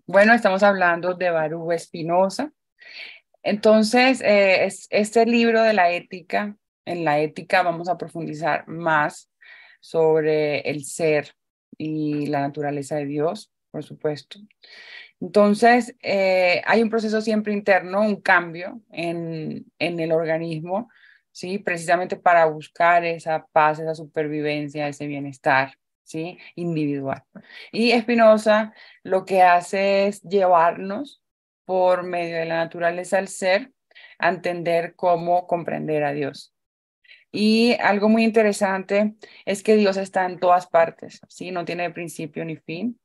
Bueno, estamos hablando de Baruch Spinoza. Entonces, este libro de la ética, en la ética vamos a profundizar más sobre el ser y la naturaleza de Dios, por supuesto. Entonces, hay un proceso siempre interno, un cambio en el organismo, ¿sí? Precisamente para buscar esa paz, esa supervivencia, ese bienestar, ¿sí? Individual. Y Spinoza lo que hace es llevarnos por medio de la naturaleza del ser a entender cómo comprender a Dios. Y algo muy interesante es que Dios está en todas partes, ¿sí? No tiene principio ni fin.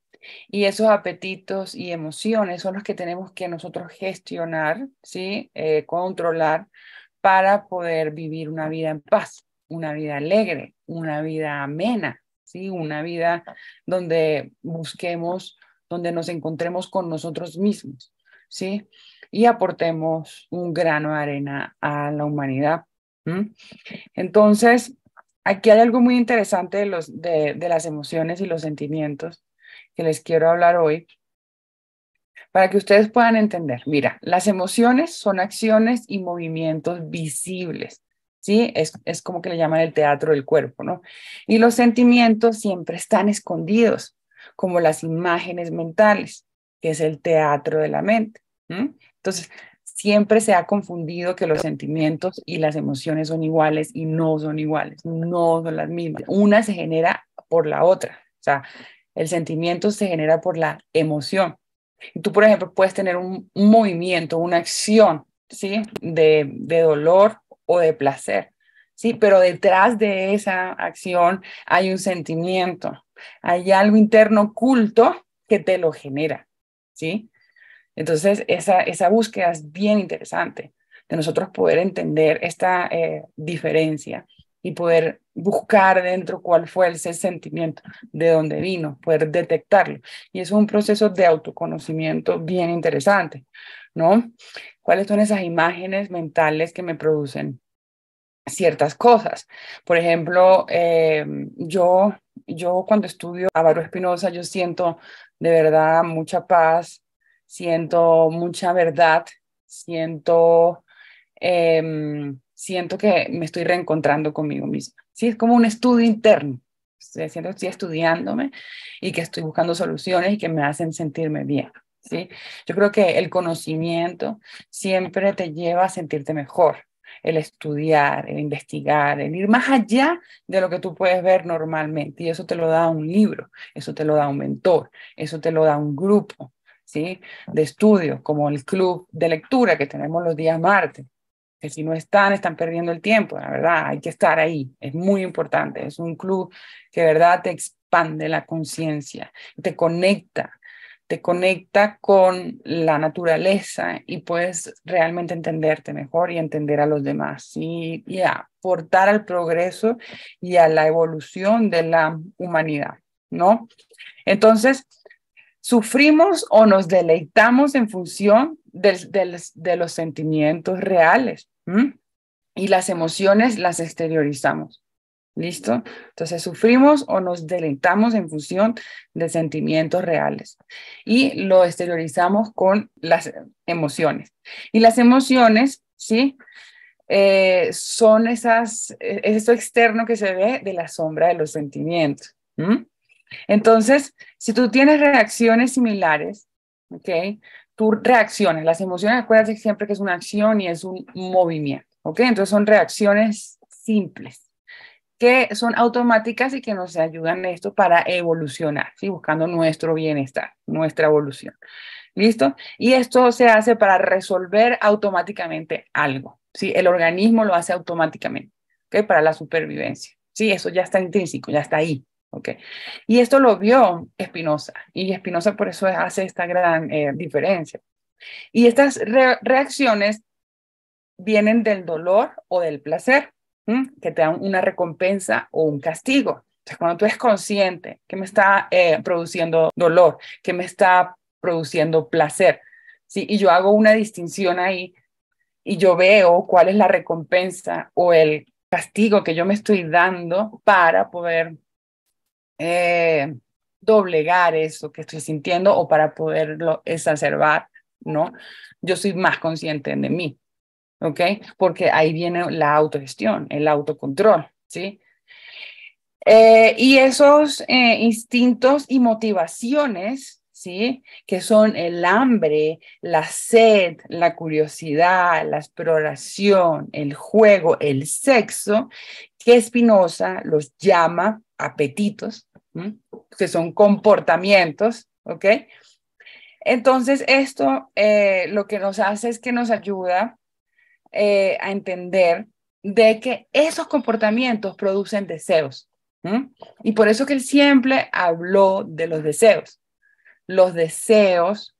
Y esos apetitos y emociones son los que tenemos que nosotros gestionar, ¿sí? Controlar para poder vivir una vida en paz, una vida alegre, una vida amena, ¿sí? Una vida donde busquemos, donde nos encontremos con nosotros mismos, ¿sí? Y aportemos un grano de arena a la humanidad. ¿Mm? Entonces, aquí hay algo muy interesante de las emociones y los sentimientos que les quiero hablar hoy para que ustedes puedan entender. Mira, las emociones son acciones y movimientos visibles, ¿sí? Es como que le llaman el teatro del cuerpo, ¿no? Y los sentimientos siempre están escondidos, como las imágenes mentales, que es el teatro de la mente. Entonces, siempre se ha confundido que los sentimientos y las emociones son iguales y no son iguales, no son las mismas. Una se genera por la otra, o sea, el sentimiento se genera por la emoción. Y tú, por ejemplo, puedes tener un movimiento, una acción, ¿sí? De dolor o de placer, ¿sí? Pero detrás de esa acción hay un sentimiento, hay algo interno oculto que te lo genera, ¿sí? Entonces, esa búsqueda es bien interesante de nosotros poder entender esta diferencia y poder buscar dentro cuál fue ese sentimiento, de dónde vino, poder detectarlo. Y es un proceso de autoconocimiento bien interesante, ¿no? ¿Cuáles son esas imágenes mentales que me producen ciertas cosas? Por ejemplo, yo cuando estudio a Baruch Spinoza, yo siento de verdad mucha paz, siento mucha verdad, siento que me estoy reencontrando conmigo misma. Sí, es como un estudio interno. Siento que estoy estudiándome y que estoy buscando soluciones y que me hacen sentirme bien. ¿Sí? Yo creo que el conocimiento siempre te lleva a sentirte mejor, el estudiar, el investigar, el ir más allá de lo que tú puedes ver normalmente. Y eso te lo da un libro, eso te lo da un mentor, eso te lo da un grupo, ¿sí? De estudio, como el club de lectura que tenemos los días martes, que si no están perdiendo el tiempo, la verdad, hay que estar ahí, es muy importante, es un club que de verdad te expande la conciencia, te conecta con la naturaleza y puedes realmente entenderte mejor y entender a los demás y aportar al progreso y a la evolución de la humanidad, ¿no? Entonces, ¿sufrimos o nos deleitamos en función de los sentimientos reales? Y las emociones las exteriorizamos. ¿Listo? Entonces, sufrimos o nos deleitamos en función de sentimientos reales y lo exteriorizamos con las emociones. Y las emociones, ¿sí? Son es eso externo que se ve de la sombra de los sentimientos. Entonces, si tú tienes reacciones similares, ¿ok? Tú reacciones, las emociones, acuérdate siempre que es una acción y es un movimiento, ¿ok? Entonces son reacciones simples que son automáticas y que nos ayudan en esto para evolucionar, ¿sí? Buscando nuestro bienestar, nuestra evolución. ¿Listo? Y esto se hace para resolver automáticamente algo, ¿sí? El organismo lo hace automáticamente, ¿ok? Para la supervivencia, ¿sí? Eso ya está intrínseco, ya está ahí, ¿ok? Y esto lo vio Spinoza, y Spinoza por eso hace esta gran diferencia. Y estas reacciones vienen del dolor o del placer, que te dan una recompensa o un castigo. Entonces, cuando tú eres consciente que me está produciendo dolor, que me está produciendo placer, ¿sí? Y yo hago una distinción ahí y yo veo cuál es la recompensa o el castigo que yo me estoy dando para poder eh, doblegar eso que estoy sintiendo o para poderlo exacerbar, ¿no? Yo soy más consciente de mí, ¿ok? Porque ahí viene la autogestión, el autocontrol, ¿sí? Y esos instintos y motivaciones, ¿sí? Que son el hambre, la sed, la curiosidad, la exploración, el juego, el sexo, que Spinoza los llama apetitos, ¿m? Que son comportamientos, ¿ok? Entonces, esto lo que nos hace es que nos ayuda a entender de que esos comportamientos producen deseos. ¿Mm? Y por eso que él siempre habló de los deseos. Los deseos,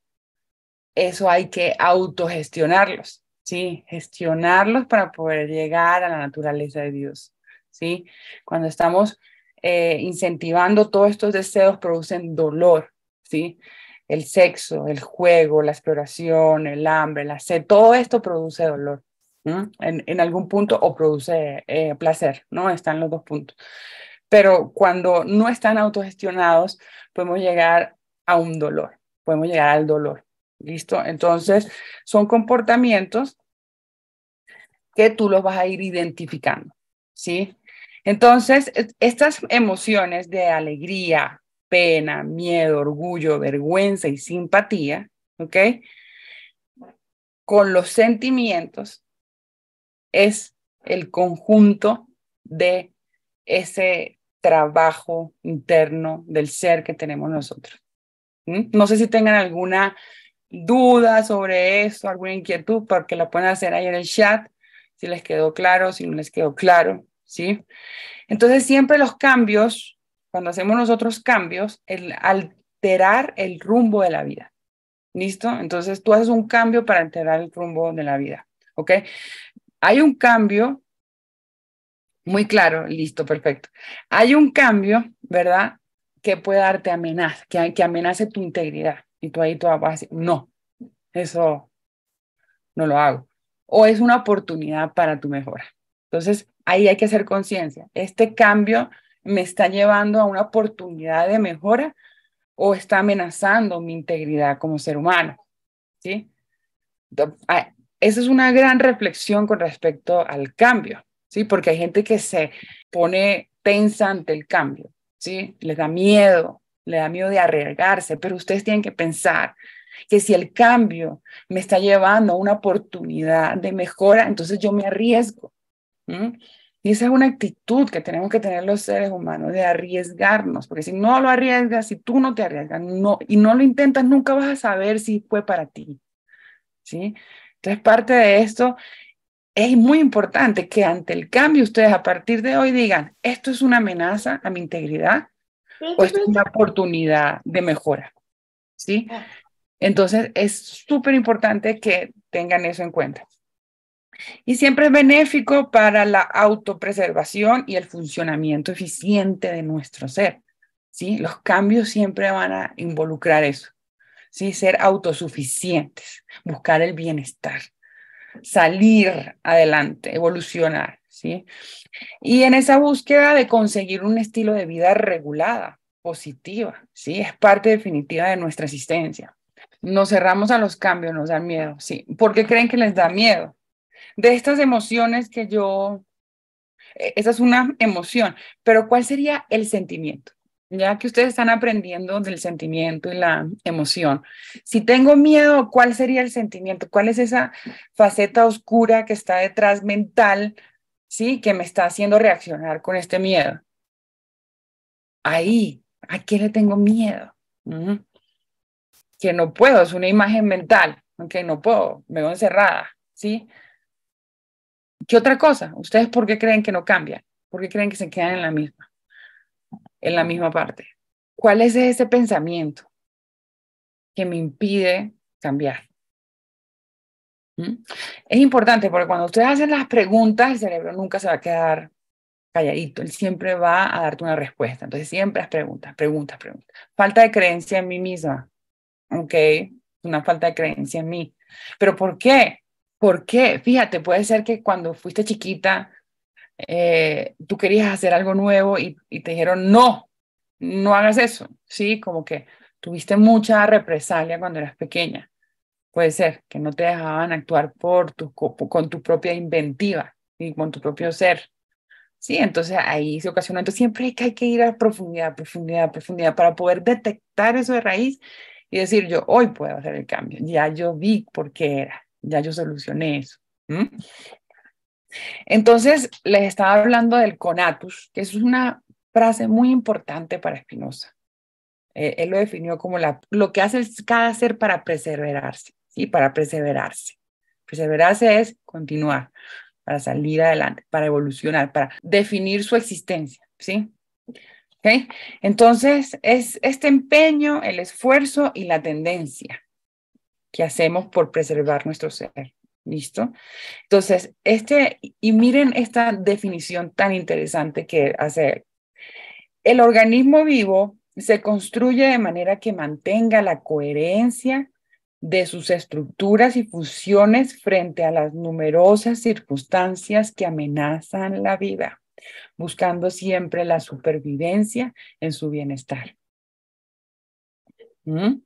eso hay que autogestionarlos, ¿sí? Gestionarlos para poder llegar a la naturaleza de Dios, ¿sí? Cuando estamos incentivando todos estos deseos, producen dolor, ¿sí? El sexo, el juego, la exploración, el hambre, la sed, todo esto produce dolor. En algún punto o produce placer, ¿no? Están los dos puntos. Pero cuando no están autogestionados, podemos llegar a un dolor, podemos llegar al dolor. ¿Listo? Entonces, son comportamientos que tú los vas a ir identificando, ¿sí? Entonces, estas emociones de alegría, pena, miedo, orgullo, vergüenza y simpatía, ¿ok? Con los sentimientos es el conjunto de ese trabajo interno del ser que tenemos nosotros. No sé si tengan alguna duda sobre eso, alguna inquietud, porque la pueden hacer ahí en el chat, si les quedó claro, si no les quedó claro, ¿sí? Entonces, siempre los cambios, cuando hacemos nosotros cambios, el alterar el rumbo de la vida, ¿listo? Entonces, tú haces un cambio para alterar el rumbo de la vida, ¿ok? Hay un cambio muy claro, listo, perfecto. Hay un cambio, ¿verdad? Que puede darte amenaza, que amenace tu integridad. Y tú ahí tú vas a decir, no, eso no lo hago. O es una oportunidad para tu mejora. Entonces, ahí hay que hacer conciencia. ¿Este cambio me está llevando a una oportunidad de mejora o está amenazando mi integridad como ser humano? ¿Sí? Esa es una gran reflexión con respecto al cambio, ¿sí? Porque hay gente que se pone tensa ante el cambio, ¿sí? Les da miedo de arriesgarse, pero ustedes tienen que pensar que si el cambio me está llevando a una oportunidad de mejora, entonces yo me arriesgo. ¿M? Y esa es una actitud que tenemos que tener los seres humanos, de arriesgarnos, porque si no lo arriesgas, si tú no te arriesgas no, y no lo intentas, nunca vas a saber si fue para ti, ¿sí? Entonces, parte de esto es muy importante que ante el cambio ustedes a partir de hoy digan, esto es una amenaza a mi integridad o esto es una oportunidad de mejora, ¿sí? Entonces, es súper importante que tengan eso en cuenta. Y siempre es benéfico para la autopreservación y el funcionamiento eficiente de nuestro ser, ¿sí? Los cambios siempre van a involucrar eso, ¿sí? Ser autosuficientes, buscar el bienestar, salir adelante, evolucionar, ¿sí? Y en esa búsqueda de conseguir un estilo de vida regulada, positiva, ¿sí? Es parte definitiva de nuestra existencia. Nos cerramos a los cambios, nos dan miedo, ¿sí? ¿Por qué creen que les da miedo? De estas emociones que esa es una emoción, pero ¿cuál sería el sentimiento? Ya que ustedes están aprendiendo del sentimiento y la emoción. Si tengo miedo, ¿cuál sería el sentimiento? ¿Cuál es esa faceta oscura que está detrás mental, sí, que me está haciendo reaccionar con este miedo? Ahí, ¿a qué le tengo miedo? Que no puedo, es una imagen mental, que no puedo, me veo encerrada, ¿sí? ¿Qué otra cosa? ¿Ustedes por qué creen que no cambian? ¿Por qué creen que se quedan en la misma parte? ¿Cuál es ese pensamiento que me impide cambiar? ¿Mm? Es importante porque cuando ustedes hacen las preguntas, el cerebro nunca se va a quedar calladito, él siempre va a darte una respuesta. Entonces siempre las preguntas, preguntas, preguntas. Falta de creencia en mí misma, ¿ok? Una falta de creencia en mí. ¿Pero por qué? ¿Por qué? Fíjate, puede ser que cuando fuiste chiquita, tú querías hacer algo nuevo y te dijeron, no, no hagas eso, ¿sí? Como que tuviste mucha represalia cuando eras pequeña. Puede ser que no te dejaban actuar con tu propia inventiva y con tu propio ser. Sí, entonces ahí se ocasiona. Entonces siempre hay que ir a profundidad, profundidad, profundidad para poder detectar eso de raíz y decir, yo hoy puedo hacer el cambio. Ya yo vi por qué era, ya yo solucioné eso. ¿Mm? Entonces les estaba hablando del conatus, que es una frase muy importante para Spinoza. Él lo definió como lo que hace cada ser para perseverarse, ¿sí? Para perseverarse. Perseverarse es continuar, para salir adelante, para evolucionar, para definir su existencia, ¿sí? ¿Okay? Entonces, es este empeño, el esfuerzo y la tendencia que hacemos por preservar nuestro ser. ¿Listo? Entonces, y miren esta definición tan interesante que hace él. El organismo vivo se construye de manera que mantenga la coherencia de sus estructuras y funciones frente a las numerosas circunstancias que amenazan la vida, buscando siempre la supervivencia en su bienestar. ¿Mm?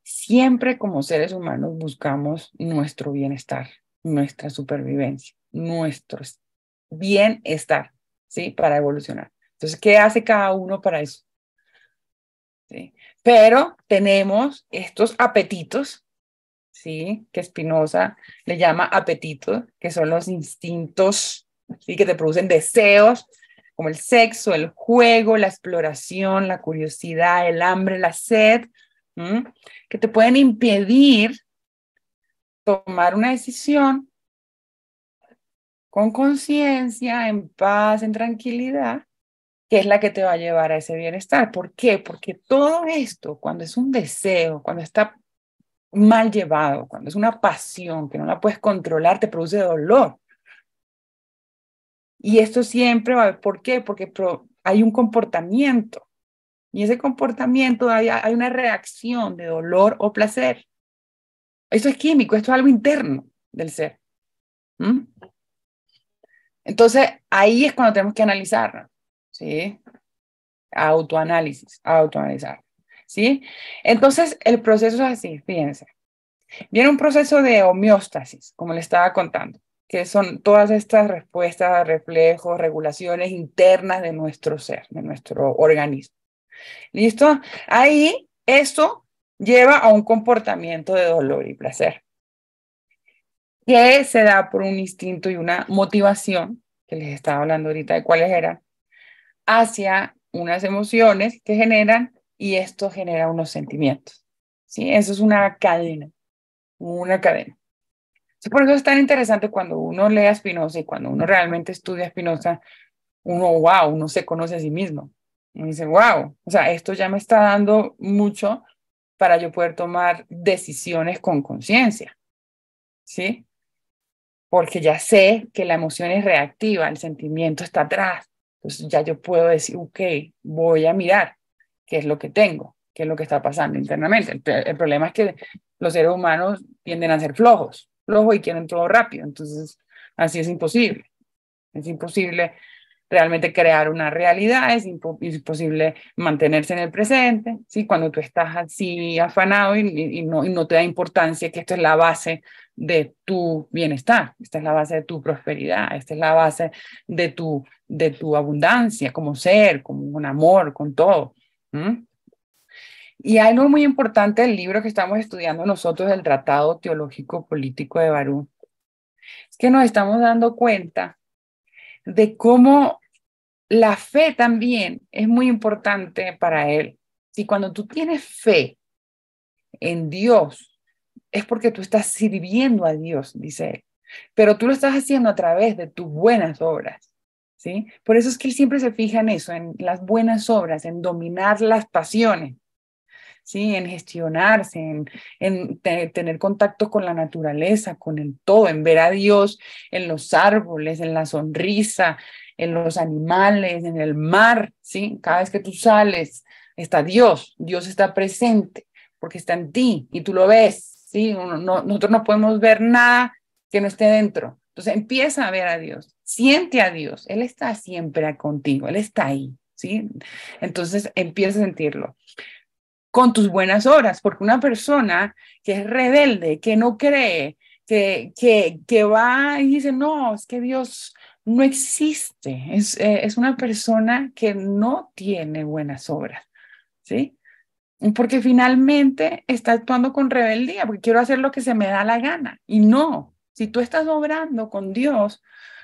Siempre como seres humanos buscamos nuestro bienestar, nuestra supervivencia, nuestro bienestar, ¿sí? Para evolucionar. Entonces, ¿qué hace cada uno para eso? ¿Sí? Pero tenemos estos apetitos, ¿sí? Que Spinoza le llama apetitos, que son los instintos, ¿sí? Que te producen deseos, como el sexo, el juego, la exploración, la curiosidad, el hambre, la sed, ¿sí? Que te pueden impedir tomar una decisión con conciencia, en paz, en tranquilidad, que es la que te va a llevar a ese bienestar. ¿Por qué? Porque todo esto, cuando es un deseo, cuando está mal llevado, cuando es una pasión que no la puedes controlar, te produce dolor. Y esto siempre va a haber, ¿por qué? Porque hay un comportamiento. Y ese comportamiento hay una reacción de dolor o placer. Esto es químico, esto es algo interno del ser. ¿Mm? Entonces, ahí es cuando tenemos que analizarnos, ¿sí? Autoanalizar, ¿sí? Entonces, el proceso es así, fíjense. Viene un proceso de homeostasis, como le estaba contando, que son todas estas respuestas, reflejos, regulaciones internas de nuestro ser, de nuestro organismo. ¿Listo? Ahí, esto lleva a un comportamiento de dolor y placer, que se da por un instinto y una motivación, que les estaba hablando ahorita de cuáles eran, hacia unas emociones que generan y esto genera unos sentimientos. ¿Sí? Eso es una cadena, una cadena. Por eso es tan interesante cuando uno lee a Spinoza y cuando uno realmente estudia a Spinoza, uno se conoce a sí mismo. Y dice, wow, o sea, esto ya me está dando mucho para yo poder tomar decisiones con conciencia, ¿sí? Porque ya sé que la emoción es reactiva, el sentimiento está atrás. Entonces ya yo puedo decir, ok, voy a mirar qué es lo que tengo, qué es lo que está pasando internamente. El problema es que los seres humanos tienden a ser flojos y quieren todo rápido. Entonces, así es imposible. Es imposible realmente crear una realidad, es imposible mantenerse en el presente, ¿sí? Cuando tú estás así afanado y no te da importancia que esto es la base de tu bienestar, esta es la base de tu prosperidad, esta es la base de tu abundancia como ser, como un amor, con todo. ¿Mm? Y algo muy importante del libro que estamos estudiando nosotros, el Tratado Teológico Político de Barú, es que nos estamos dando cuenta de cómo la fe también es muy importante para él. Si cuando tú tienes fe en Dios, es porque tú estás sirviendo a Dios, dice él. Pero tú lo estás haciendo a través de tus buenas obras, ¿sí? Por eso es que él siempre se fija en eso, en las buenas obras, en dominar las pasiones, ¿sí? En gestionarse, tener contacto con la naturaleza, con el todo, en ver a Dios en los árboles, en la sonrisa, en los animales, en el mar, ¿sí? Cada vez que tú sales, está Dios, Dios está presente porque está en ti y tú lo ves, ¿sí? Nosotros no podemos ver nada que no esté dentro. Entonces empieza a ver a Dios, siente a Dios, Él está siempre contigo, Él está ahí, ¿sí? Entonces empieza a sentirlo con tus buenas obras, porque una persona que es rebelde, que no cree, que va y dice, no, es que Dios no existe, es una persona que no tiene buenas obras, ¿sí? Porque finalmente está actuando con rebeldía, porque quiero hacer lo que se me da la gana. Y no, si tú estás obrando con Dios,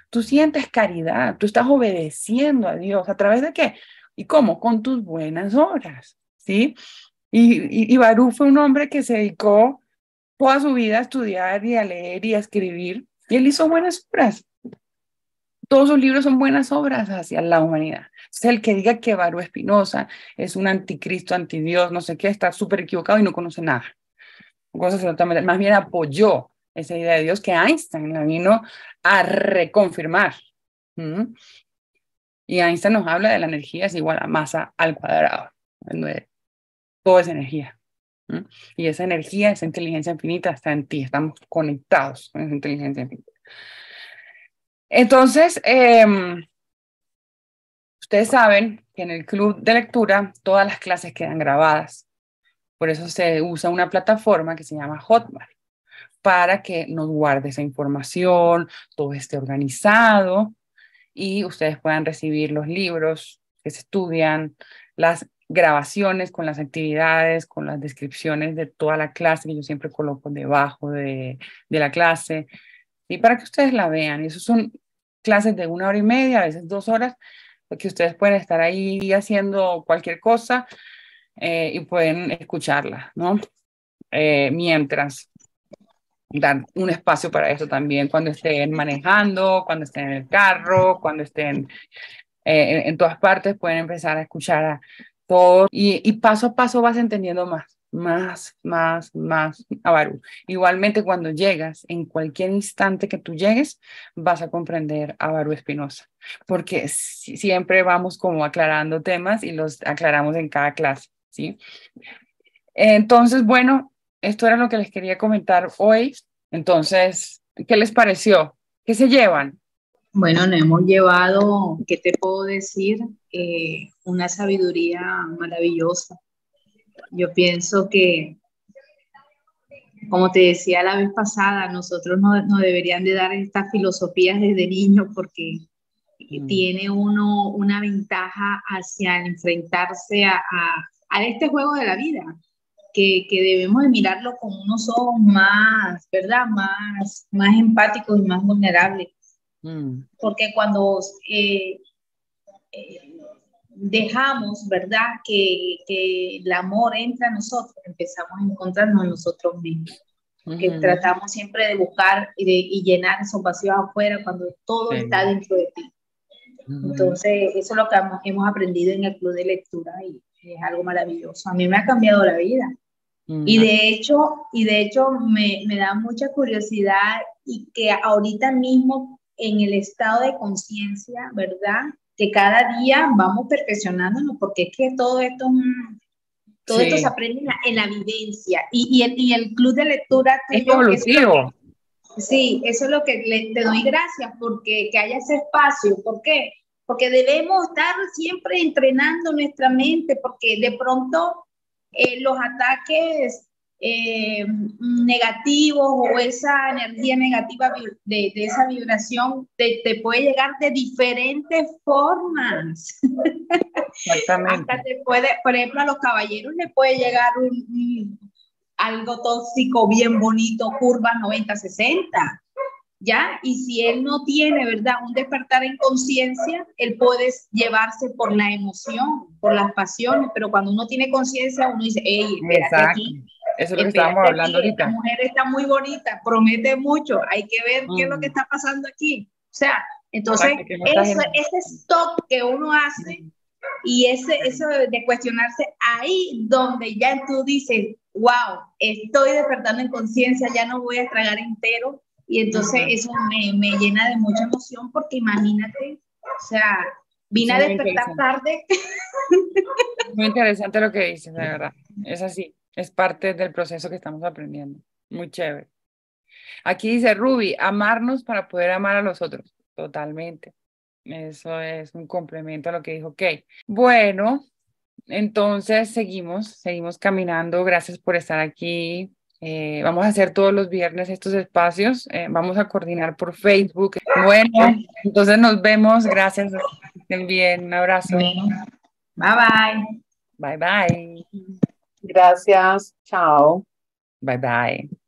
tú sientes caridad, tú estás obedeciendo a Dios. ¿A través de qué? ¿Y cómo? Con tus buenas obras, ¿sí? Y Barú fue un hombre que se dedicó toda su vida a estudiar y a leer y a escribir, y él hizo buenas obras. Todos sus libros son buenas obras hacia la humanidad. Entonces, el que diga que Barú Espinosa es un anticristo, antidios, no sé qué, está súper equivocado y no conoce nada. No conoce absolutamente, más bien apoyó esa idea de Dios que Einstein la vino a reconfirmar. ¿Mm? Y Einstein nos habla de la energía es igual a masa al cuadrado. Todo es energía. ¿Mm? Y esa energía, esa inteligencia infinita está en ti. Estamos conectados con esa inteligencia infinita. Entonces, ustedes saben que en el club de lectura todas las clases quedan grabadas. Por eso se usa una plataforma que se llama Hotmart para que nos guarde esa información, todo esté organizado y ustedes puedan recibir los libros que se estudian, las grabaciones con las actividades, con las descripciones de toda la clase que yo siempre coloco debajo de la clase, y para que ustedes la vean. Y eso son clases de 1 hora y media, a veces 2 horas, porque ustedes pueden estar ahí haciendo cualquier cosa y pueden escucharla, ¿no? Mientras dar un espacio para eso también, cuando estén manejando, cuando estén en el carro, cuando estén en todas partes, pueden empezar a escuchar a todo y paso a paso vas entendiendo más a Barú. Igualmente cuando llegas, en cualquier instante que tú llegues, vas a comprender a Barú Espinosa, porque siempre vamos como aclarando temas y los aclaramos en cada clase, ¿sí? Entonces, bueno, esto era lo que les quería comentar hoy. Entonces, ¿qué les pareció? ¿Qué se llevan? Bueno, nos hemos llevado, ¿qué te puedo decir? Una sabiduría maravillosa. Yo pienso que, como te decía la vez pasada, nosotros no deberían de dar estas filosofías desde niños porque Mm, tiene uno una ventaja hacia el enfrentarse a este juego de la vida, que debemos de mirarlo con unos ojos más, ¿verdad? Más empáticos y más vulnerables. mm, Porque cuando eh, dejamos, ¿verdad? Que el amor entra a nosotros, empezamos a encontrarnos en nosotros mismos. Que ujú, tratamos siempre de buscar y llenar esos vacíos afuera cuando todo está sí, dentro de ti. ujú, Entonces, eso es lo que hemos aprendido en el club de lectura y es algo maravilloso. A mí me ha cambiado la vida. mm, ah, Y de hecho me da mucha curiosidad y que ahorita mismo en el estado de conciencia, ¿verdad? Que cada día vamos perfeccionándonos porque es que todo esto se sí, aprende en la vivencia y el club de lectura es tuyo, eso es lo evolutivo. que, sí, eso es lo que te doy gracias porque que haya ese espacio. ¿Por qué? Porque debemos estar siempre entrenando nuestra mente porque de pronto los ataques negativos o esa energía negativa de esa vibración te puede llegar de diferentes formas. Hasta Exactamente. te puede, por ejemplo, a los caballeros le puede llegar algo tóxico bien bonito, curvas 90-60. ¿Ya? Y si él no tiene, ¿verdad? Un despertar en conciencia, él puede llevarse por la emoción, por las pasiones, pero cuando uno tiene conciencia, uno dice, hey, Exacto. Eso es lo que estábamos espérate hablando aquí, esta ahorita. mujer está muy bonita, promete mucho, hay que ver qué es lo que Mm, está pasando aquí. O sea, entonces, exacto, que no estás en... ese stop que uno hace Mm, y eso de cuestionarse ahí donde ya tú dices, wow, estoy despertando en conciencia, ya no voy a tragar entero. Y entonces ujú. eso me llena de mucha emoción porque imagínate, o sea, vine Eso a es muy despertar interesante. tarde. Muy interesante lo que dices, de verdad. Es así. Es parte del proceso que estamos aprendiendo. Muy chévere. Aquí dice Ruby, amarnos para poder amar a los otros. Totalmente. Eso es un complemento a lo que dijo Kate. Bueno, entonces seguimos caminando. Gracias por estar aquí. Vamos a hacer todos los viernes estos espacios. Vamos a coordinar por Facebook. Bueno, entonces nos vemos. Gracias. Que estén bien. Un abrazo. Bye bye. Bye bye. Gracias. Chao. Bye bye.